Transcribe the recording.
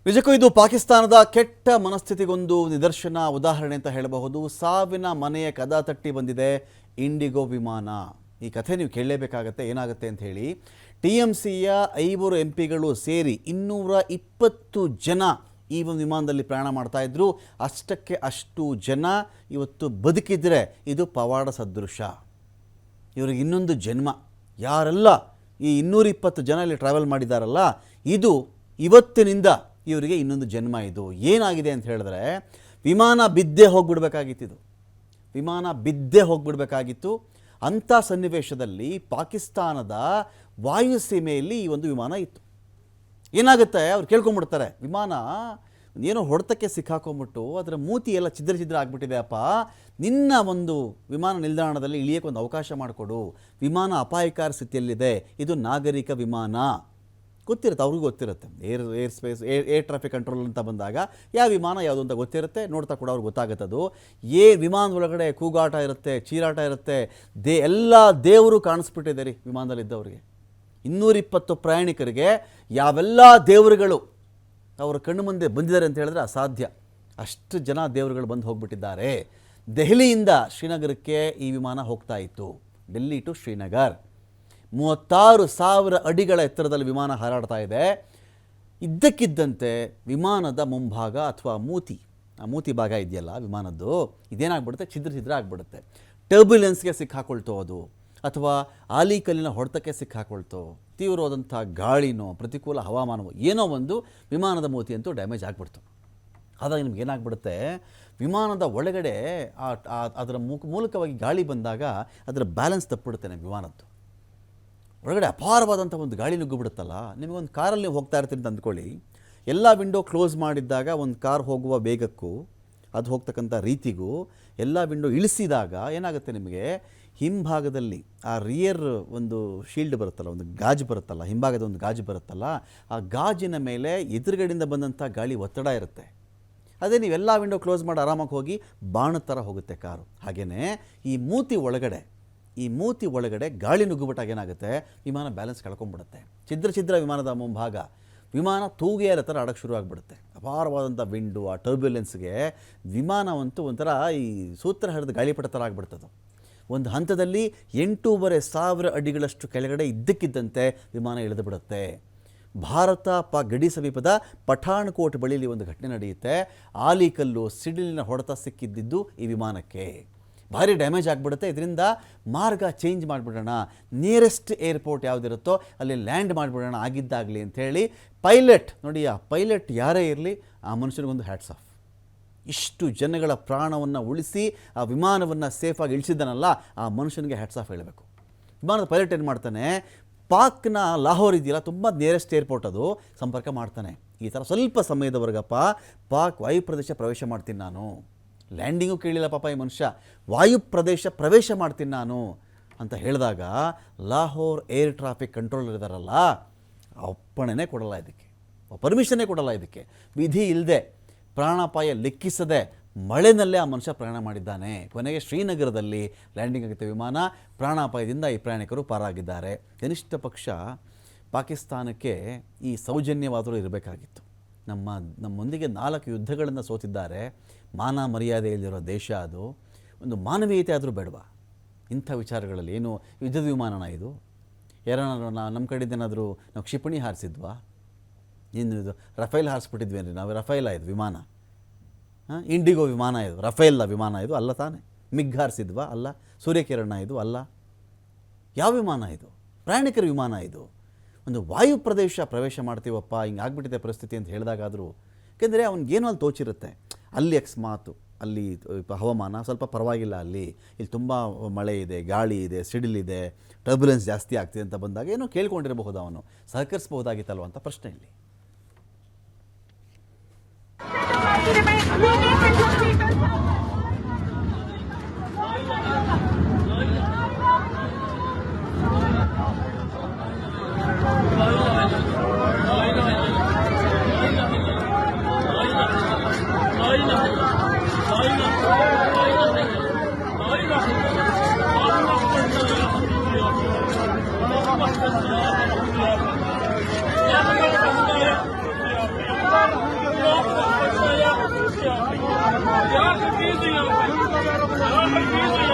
ನಿಜಕ್ಕೂ ಇದು ಪಾಕಿಸ್ತಾನದ ಕೆಟ್ಟ ಮನಸ್ಥಿತಿಗೊಂದು ನಿದರ್ಶನ ಉದಾಹರಣೆ ಅಂತ ಹೇಳಬಹುದು. ಸಾವಿನ ಮನೆಯ ಕದ ತಟ್ಟಿ ಬಂದಿದೆ ಇಂಡಿಗೋ ವಿಮಾನ. ಈ ಕಥೆ ನೀವು ಕೇಳಲೇಬೇಕಾಗತ್ತೆ ಏನಾಗುತ್ತೆ ಅಂತ ಹೇಳಿ. TMCಯ 5 MPಗಳು ಸೇರಿ 220 ಜನ ಈ ಒಂದು ವಿಮಾನದಲ್ಲಿ ಪ್ರಯಾಣ ಮಾಡ್ತಾ ಇದ್ರು. ಅಷ್ಟಕ್ಕೆ ಅಷ್ಟು ಜನ ಇವತ್ತು ಬದುಕಿದ್ರೆ ಇದು ಪವಾಡ ಸದೃಶ. ಇವರಿಗೆ ಇನ್ನೊಂದು ಜನ್ಮ. ಯಾರೆಲ್ಲ ಈ 220 ಜನ ಇಲ್ಲಿ ಟ್ರಾವೆಲ್ ಮಾಡಿದಾರಲ್ಲ, ಇದು ಇವತ್ತಿನಿಂದ ಇವರಿಗೆ ಇನ್ನೊಂದು ಜನ್ಮ. ಇದು ಏನಾಗಿದೆ ಅಂತ ಹೇಳಿದ್ರೆ, ವಿಮಾನ ಬಿದ್ದೇ ಹೋಗ್ಬಿಡ್ಬೇಕಾಗಿತ್ತು. ಇದು ವಿಮಾನ ಬಿದ್ದೇ ಹೋಗ್ಬಿಡ್ಬೇಕಾಗಿತ್ತು. ಅಂಥ ಸನ್ನಿವೇಶದಲ್ಲಿ ಪಾಕಿಸ್ತಾನದ ವಾಯುಸೀಮೆಯಲ್ಲಿ ಈ ಒಂದು ವಿಮಾನ ಇತ್ತು. ಏನಾಗುತ್ತೆ, ಅವ್ರು ಕೇಳ್ಕೊಂಬಿಡ್ತಾರೆ, ವಿಮಾನ ಏನೋ ಹೊಡೆತಕ್ಕೆ ಸಿಕ್ಕಾಕೊಂಬಿಟ್ಟು ಅದರ ಮೂತಿ ಎಲ್ಲ ಛಿದ್ರ ಆಗಿಬಿಟ್ಟಿದೆ ಅಪ್ಪ, ನಿನ್ನ ಒಂದು ವಿಮಾನ ನಿಲ್ದಾಣದಲ್ಲಿ ಇಳಿಯೋಕ್ಕೆ ಒಂದು ಅವಕಾಶ ಮಾಡಿಕೊಡು, ವಿಮಾನ ಅಪಾಯಕಾರಿ ಸ್ಥಿತಿಯಲ್ಲಿದೆ, ಇದು ನಾಗರಿಕ ವಿಮಾನ. ಗೊತ್ತಿರುತ್ತೆ, ಅವ್ರಿಗೂ ಗೊತ್ತಿರುತ್ತೆ. ಏರ್ ಟ್ರಾಫಿಕ್ ಕಂಟ್ರೋಲ್ ಅಂತ ಬಂದಾಗ ಯಾವ ವಿಮಾನ ಯಾವುದು ಅಂತ ಗೊತ್ತಿರುತ್ತೆ. ನೋಡ್ತಾ ಕೂಡ ಅವ್ರಿಗೆ ಗೊತ್ತಾಗುತ್ತೆ. ಅದು ವಿಮಾನದ ಒಳಗಡೆ ಕೂಗಾಟ ಇರುತ್ತೆ, ಚೀರಾಟ ಇರುತ್ತೆ. ಎಲ್ಲ ದೇವರು ಕಾಣಿಸ್ಬಿಟ್ಟಿದೆ ರೀ ವಿಮಾನದಲ್ಲಿದ್ದವ್ರಿಗೆ. 220 ಪ್ರಯಾಣಿಕರಿಗೆ ಯಾವೆಲ್ಲ ದೇವರುಗಳು ಅವರ ಕಣ್ಣು ಮುಂದೆ ಬಂದಿದ್ದಾರೆ ಅಂತ ಹೇಳಿದ್ರೆ ಅಸಾಧ್ಯ. ಅಷ್ಟು ಜನ ದೇವರುಗಳು ಬಂದು ಹೋಗ್ಬಿಟ್ಟಿದ್ದಾರೆ. ದೆಹಲಿಯಿಂದ ಶ್ರೀನಗರಕ್ಕೆ ಈ ವಿಮಾನ ಹೋಗ್ತಾ ಇತ್ತು. ಡೆಲ್ಲಿ ಟು ಶ್ರೀನಗರ್. 36,000 ಅಡಿಗಳ ಎತ್ತರದಲ್ಲಿ ವಿಮಾನ ಹಾರಾಡ್ತಾ ಇದೆ. ಇದ್ದಕ್ಕಿದ್ದಂತೆ ವಿಮಾನದ ಮುಂಭಾಗ ಅಥವಾ ಮೂತಿ ಭಾಗ ಇದೆಯಲ್ಲ ವಿಮಾನದ್ದು, ಇದೇನಾಗ್ಬಿಡುತ್ತೆ, ಛಿದ್ರ ಆಗಿಬಿಡುತ್ತೆ. ಟರ್ಬ್ಯುಲೆನ್ಸ್ಗೆ ಸಿಕ್ಕಾಕೊಳ್ತೋ ಅದು, ಅಥವಾ ಆಲಿಕಲ್ಲಿನ ಹೊಡೆತಕ್ಕೆ ಸಿಕ್ಕಾಕೊಳ್ತೋ, ತೀವ್ರವಾದಂಥ ಗಾಳಿನೋ ಪ್ರತಿಕೂಲ ಹವಾಮಾನವೋ ಏನೋ ಒಂದು ವಿಮಾನದ ಮೂತಿ ಅಂತೂ ಡ್ಯಾಮೇಜ್ ಆಗಿಬಿಡ್ತು. ಆದಾಗ ನಿಮ್ಗೆ ಏನಾಗ್ಬಿಡುತ್ತೆ, ವಿಮಾನದ ಒಳಗಡೆ ಅದರ ಮೂಲಕವಾಗಿ ಗಾಳಿ ಬಂದಾಗ ಅದರ ಬ್ಯಾಲೆನ್ಸ್ ತಪ್ಪಿಬಿಡುತ್ತೆ ನಮ್ಮ ವಿಮಾನದ್ದು. ಒಳಗಡೆ ಅಪಾರವಾದಂಥ ಒಂದು ಗಾಳಿ ನುಗ್ಗಿಬಿಡುತ್ತಲ್ಲ. ನಿಮಗೊಂದು ಕಾರಲ್ಲಿ ನೀವು ಹೋಗ್ತಾ ಇರ್ತೀರಿ ಅಂತ ಅಂದ್ಕೊಳ್ಳಿ. ಎಲ್ಲ ವಿಂಡೋ ಕ್ಲೋಸ್ ಮಾಡಿದ್ದಾಗ ಒಂದು ಕಾರ್ ಹೋಗುವ ವೇಗಕ್ಕೂ ಅದು ಹೋಗ್ತಕ್ಕಂಥ ರೀತಿಗೂ ಎಲ್ಲ ವಿಂಡೋ ಇಳಿಸಿದಾಗ ಏನಾಗುತ್ತೆ, ನಿಮಗೆ ಹಿಂಭಾಗದಲ್ಲಿ ಆ ರಿಯರ್ ಒಂದು ಶೀಲ್ಡ್ ಬರುತ್ತಲ್ಲ, ಒಂದು ಗಾಜು ಬರುತ್ತಲ್ಲ, ಹಿಂಭಾಗದ ಒಂದು ಗಾಜು ಬರುತ್ತಲ್ಲ, ಆ ಗಾಜಿನ ಮೇಲೆ ಎದುರುಗಡೆಯಿಂದ ಬಂದಂಥ ಗಾಳಿ ಒತ್ತಡ ಇರುತ್ತೆ. ಅದೇ ನೀವೆಲ್ಲ ವಿಂಡೋ ಕ್ಲೋಸ್ ಮಾಡಿ ಆರಾಮಾಗಿ ಹೋಗಿ ಬಾಣದ ಥರ ಹೋಗುತ್ತೆ ಕಾರು. ಹಾಗೆಯೇ ಈ ಮೂತಿ ಒಳಗಡೆ ಗಾಳಿ ನುಗ್ಗಿಬಿಟ್ಟಾಗ ಏನಾಗುತ್ತೆ, ವಿಮಾನ ಬ್ಯಾಲೆನ್ಸ್ ಕಳ್ಕೊಂಡ್ಬಿಡುತ್ತೆ. ಛಿದ್ರ ವಿಮಾನದ ಮುಂಭಾಗ ವಿಮಾನ ತೂಗಿಯರ ಥರ ಆಡೋಕ್ಕೆ ಶುರು ಆಗಿಬಿಡುತ್ತೆ. ಅಪಾರವಾದಂಥ ವಿಂಡು, ಆ ಟರ್ಬ್ಯುಲೆನ್ಸ್ಗೆ ವಿಮಾನವಂತೂ ಒಂಥರ ಈ ಸೂತ್ರ ಹರಿದ ಗಾಳಿಪಟ ಥರ ಆಗಿಬಿಡ್ತದೆ. ಒಂದು ಹಂತದಲ್ಲಿ 8,500 ಅಡಿಗಳಷ್ಟು ಕೆಳಗಡೆ ಇದ್ದಕ್ಕಿದ್ದಂತೆ ವಿಮಾನ ಇಳಿದು ಬಿಡುತ್ತೆ. ಭಾರತ ಪಾಕ್ ಗಡಿ ಸಮೀಪದ ಪಠಾಣ್ಕೋಟ್ ಬಳಿಯಲ್ಲಿ ಒಂದು ಘಟನೆ ನಡೆಯುತ್ತೆ. ಆಲಿಕಲ್ಲು ಸಿಡಿಲಿನ ಹೊಡೆತ ಸಿಕ್ಕಿದ್ದು ಈ ವಿಮಾನಕ್ಕೆ. ಭಾರಿ ಡ್ಯಾಮೇಜ್ ಆಗಿಬಿಡುತ್ತೆ. ಇದರಿಂದ ಮಾರ್ಗ ಚೇಂಜ್ ಮಾಡಿಬಿಡೋಣ, ನಿಯರೆಸ್ಟ್ ಏರ್ಪೋರ್ಟ್ ಯಾವುದಿರುತ್ತೋ ಅಲ್ಲಿ ಲ್ಯಾಂಡ್ ಮಾಡಿಬಿಡೋಣ ಆಗಿದ್ದಾಗಲಿ ಅಂಥೇಳಿ ಪೈಲಟ್, ನೋಡಿ ಆ ಪೈಲಟ್ ಯಾರೇ ಇರಲಿ, ಆ ಮನುಷ್ಯನಿಗೊಂದು ಹ್ಯಾಟ್ಸ್ ಆಫ್. ಇಷ್ಟು ಜನಗಳ ಪ್ರಾಣವನ್ನು ಉಳಿಸಿ ಆ ವಿಮಾನವನ್ನು ಸೇಫಾಗಿ ಇಳಿಸಿದ್ದಾನಲ್ಲ, ಆ ಮನುಷ್ಯನಿಗೆ ಹ್ಯಾಟ್ಸ್ ಆಫ್ ಹೇಳಬೇಕು. ವಿಮಾನದ ಪೈಲಟ್ ಏನು ಮಾಡ್ತಾನೆ, ಪಾಕ್ನ ಲಾಹೋರ್ ಇದೆಯಲ್ಲ, ತುಂಬ ನಿಯರೆಸ್ಟ್ ಏರ್ಪೋರ್ಟ್, ಅದು ಸಂಪರ್ಕ ಮಾಡ್ತಾನೆ. ಈ ಥರ ಸ್ವಲ್ಪ ಸಮಯದವರೆಗಪ್ಪ ಪಾಕ್ ವಾಯು ಪ್ರದೇಶ ಪ್ರವೇಶ ಮಾಡ್ತೀನಿ ನಾನು, ಲ್ಯಾಂಡಿಂಗು ಕೇಳಿಲ್ಲ ಪಾಪ ಈ ಮನುಷ್ಯ, ವಾಯು ಪ್ರದೇಶ ಪ್ರವೇಶ ಮಾಡ್ತೀನಿ ನಾನು ಅಂತ ಹೇಳಿದಾಗ ಲಾಹೋರ್ ಏರ್ ಟ್ರಾಫಿಕ್ ಕಂಟ್ರೋಲರ್ ಇದ್ದಾರಲ್ಲ, ಅಪ್ಪಣೆನೇ ಕೊಡಲ್ಲ ಇದಕ್ಕೆ, ಪರ್ಮಿಷನ್ನೇ ಕೊಡಲ್ಲ ಇದಕ್ಕೆ. ವಿಧಿ ಇಲ್ಲದೆ, ಪ್ರಾಣಾಪಾಯ ಲೆಕ್ಕಿಸದೆ ಮಳೆನಲ್ಲೇ ಆ ಮನುಷ್ಯ ಪ್ರಯಾಣ ಮಾಡಿದ್ದಾನೆ. ಕೊನೆಗೆ ಶ್ರೀನಗರದಲ್ಲಿ ಲ್ಯಾಂಡಿಂಗ್ ಆಗುತ್ತೆ ವಿಮಾನ. ಪ್ರಾಣಾಪಾಯದಿಂದ ಈ ಪ್ರಯಾಣಿಕರು ಪಾರಾಗಿದ್ದಾರೆ. ಕನಿಷ್ಠ ಪಕ್ಷ ಪಾಕಿಸ್ತಾನಕ್ಕೆ ಈ ಸೌಜನ್ಯವಾದರೂ ಇರಬೇಕಾಗಿತ್ತು. ನಮ್ಮೊಂದಿಗೆ 4 ಯುದ್ಧಗಳನ್ನು ಸೋತಿದ್ದಾರೆ. ಮಾನ ಮರ್ಯಾದೆ ಇಲ್ಲಿರೋ ದೇಶ ಅದು. ಒಂದು ಮಾನವೀಯತೆ ಆದರೂ ಬೇಡವಾ ಇಂಥ ವಿಚಾರಗಳಲ್ಲಿ? ಏನು ಯುದ್ಧದ ವಿಮಾನನ ಇದು? ಯಾರನ್ನಾರು ನಮ್ಮ ಕಡೆದೇನಾದರೂ ನಾವು ಕ್ಷಿಪಣಿ ಹಾರಿಸಿದ್ವಾ? ಏನು ಇದು ರಫೇಲ್ ಹಾರಿಸ್ಬಿಟ್ಟಿದ್ವೇನ್ರಿ ನಾವು? ರಫೇಲ ಇದು ವಿಮಾನ? ಇಂಡಿಗೋ ವಿಮಾನ ಇದು? ರಫೇಲ್ ವಿಮಾನ ಇದು ಅಲ್ಲ ತಾನೆ? ಮಿಗ್ ಹಾರಿಸಿದ್ವಾ? ಅಲ್ಲ. ಸೂರ್ಯಕಿರಣ ಇದು ಅಲ್ಲ. ಯಾವ ವಿಮಾನ ಇದು? ಪ್ರಯಾಣಿಕರ ವಿಮಾನ ಇದು. ಒಂದು ವಾಯು ಪ್ರವೇಶ ಮಾಡ್ತೀವಪ್ಪ, ಹಿಂಗೆ ಆಗ್ಬಿಟ್ಟಿದೆ ಪರಿಸ್ಥಿತಿ ಅಂತ ಹೇಳಿದಾಗಾದರೂ, ಯಾಕೆಂದರೆ ಅವ್ನಿಗೇನೋ ಅಲ್ಲಿ ತೋಚಿರುತ್ತೆ. ಅಲ್ಲಿ ಅಕಸ್ಮಾತು ಅಲ್ಲಿ ಹವಾಮಾನ ಸ್ವಲ್ಪ ಪರವಾಗಿಲ್ಲ, ಇಲ್ಲಿ ತುಂಬ ಮಳೆ ಇದೆ, ಗಾಳಿ ಇದೆ, ಸಿಡಿಲಿದೆ, ಟರ್ಬ್ಯುಲೆನ್ಸ್ ಜಾಸ್ತಿ ಆಗ್ತಿದೆ ಅಂತ ಬಂದಾಗ ಏನೋ ಕೇಳ್ಕೊಂಡಿರಬಹುದು, ಅವನು ಸಹಕರಿಸಬಹುದಾಗಿತ್ತಲ್ವ ಅಂತ ಪ್ರಶ್ನೆ ಇಲ್ಲಿ. Yeah. Thank you.